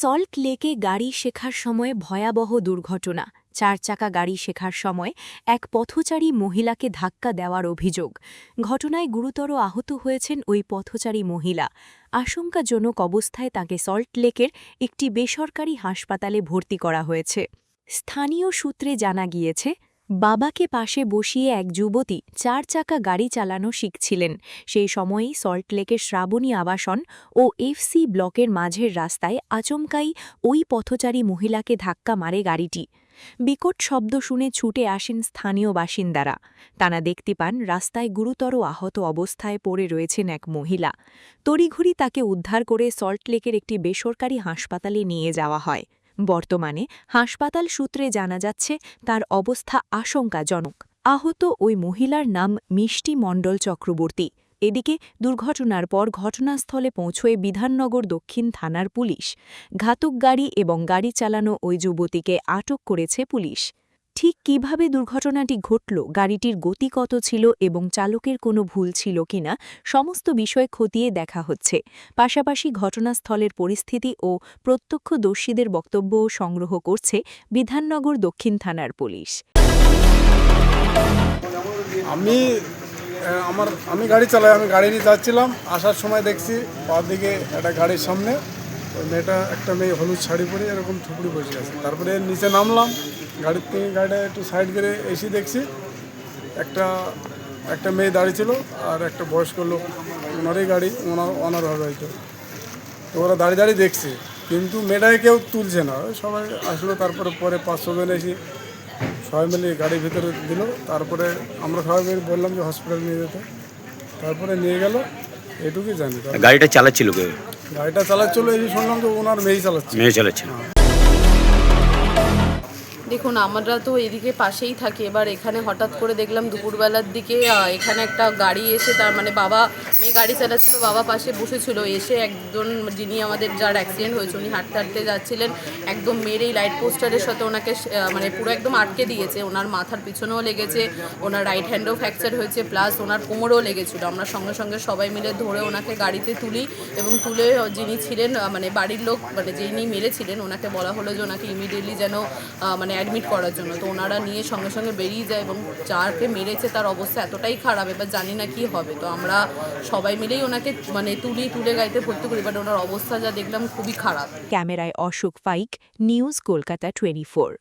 Salt লেকে গাড়ি শেখার সময় ভয়াবহ দুর্ঘটনা। 4 চাকা গাড়ি শেখার সময় এক পথচারী মহিলাকে ধাক্কা দেওয়ার অভিযোগ। ঘটনায় গুরুতর আহত হয়েছেন ওই পথচারী মহিলা। আশঙ্কাজনক অবস্থায় তাকে সল্ট লেকের একটি বেসরকারি হাসপাতালে ভর্তি করা হয়েছে। স্থানীয় সূত্রে জানা গিয়েছে, বাবাকে পাশে বসিয়ে এক যুবতী 4 চাকা গাড়ি চালানো শিখছিলেন। সেই সময়েই সল্টলেকের শ্রাবণী আবাসন ও এফসি ব্লকের মাঝের রাস্তায় আচমকাই ওই পথচারী মহিলাকে ধাক্কা মারে গাড়িটি। বিকট শব্দ শুনে ছুটে আসেন স্থানীয় বাসিন্দারা। তারা দেখতে পান রাস্তায় গুরুতর আহত অবস্থায় পড়ে রয়েছেন এক মহিলা। তড়িঘড়ি তাকে উদ্ধার করে সল্টলেকের একটি বেসরকারি হাসপাতালে নিয়ে যাওয়া হয়। বর্তমানে হাসপাতাল সূত্রে জানা যাচ্ছে তার অবস্থা আশঙ্কাজনক। আহত ওই মহিলার নাম মিষ্টি মণ্ডল চক্রবর্তী। এদিকে দুর্ঘটনার পর ঘটনাস্থলে পৌঁছয় বিধাননগর দক্ষিণ থানার পুলিশ। ঘাতক গাড়ি এবং গাড়ি চালানো ওই যুবতীকে আটক করেছে পুলিশ। ঠিক কিভাবে দুর্ঘটনাটি ঘটল, গাড়িটির গতি কত ছিল এবং চালকের কোনো ভুল ছিল কিনা, সমস্ত বিষয় খতিয়ে দেখা হচ্ছে। পাশাপাশি ঘটনাস্থলের পরিস্থিতি ও প্রত্যক্ষদর্শীদের বক্তব্যও সংগ্রহ করছে বিধাননগর দক্ষিণ থানার পুলিশ। আমি গাড়ি চালাই, আমি গাড়ি নিয়ে যাচ্ছিলাম। আসার সময় দেখছি বাঁ দিকে একটা গাড়ির সামনে ওই মেয়েটা, একটা মেয়ে হলুদ শাড়ি পরে এরকম থুপড়ি বসে আছে। তারপরে নিচে নামলাম, গাড়ির থেকে গাড়িটা একটু সাইড করে এসে দেখছি একটা মেয়ে দাঁড়িয়ে ছিল আর একটা বয়স্ক লোক, ওনারই গাড়ি, ওনার হবে হয়তো। তো ওরা দাঁড়িয়ে দেখছে, কিন্তু মেয়েটাকে কেউ তুলছে না। সবাই আসলো, তারপরে পরে 500 জন এসে সবাই মিলে গাড়ির ভিতরে দিল। তারপরে আমরা সবাই মিলে বললাম যে হসপিটাল নিয়ে যেতে, তারপরে নিয়ে গেল, এটুকুই জানি। গাড়িটা চালাচ্ছিল কে? গাড়িটা চালাচ্ছিল, এই শুনলাম তো ওনার মেয়ে চালাচ্ছিল। দেখুন, আমরা তো এদিকে পাশেই থাকি। এবার এখানে হঠাৎ করে দেখলাম দুপুরবেলার দিকে এখানে একটা গাড়ি এসে, তার মানে বাবা মেয়ে গাড়ি চালাচ্ছিল, বাবা পাশে বসেছিল। এসে একজন, যিনি আমাদের যার অ্যাক্সিডেন্ট হয়েছে, উনি হাঁটতে হাঁটতে যাচ্ছিলেন, একদম মেরেই লাইট পোস্টারের সাথে ওনাকে মানে পুরো একদম আটকে দিয়েছে। ওনার মাথার পিছনেও লেগেছে, ওনার রাইট হ্যান্ডও ফ্র্যাকচার হয়েছে, প্লাস ওনার কোমরেও লেগেছিল। আমরা সঙ্গে সঙ্গে সবাই মিলে ধরে ওনাকে গাড়িতে তুলি এবং তুলে যিনি ছিলেন মানে বাড়ির লোক, মানে যিনি মেরেছিলেন, ওনাকে বলা হলো যে ওনাকে ইমিডিয়েটলি যেন মানে অ্যাডমিট করার জন্য। তো ওনারা নিয়ে সঙ্গে সঙ্গে বেরিয়ে যায় এবং যাকে মেরেছে তার অবস্থা এতটাই খারাপ, এবার জানি না কি হবে। তো আমরা সবাই মিলেই ওনাকে মানে তুলে গাড়িতে ভর্তি করি, বাট ওনার অবস্থা যা দেখলাম খুবই খারাপ। ক্যামেরায় অশোক ফাইক, নিউজ কলকাতা 24।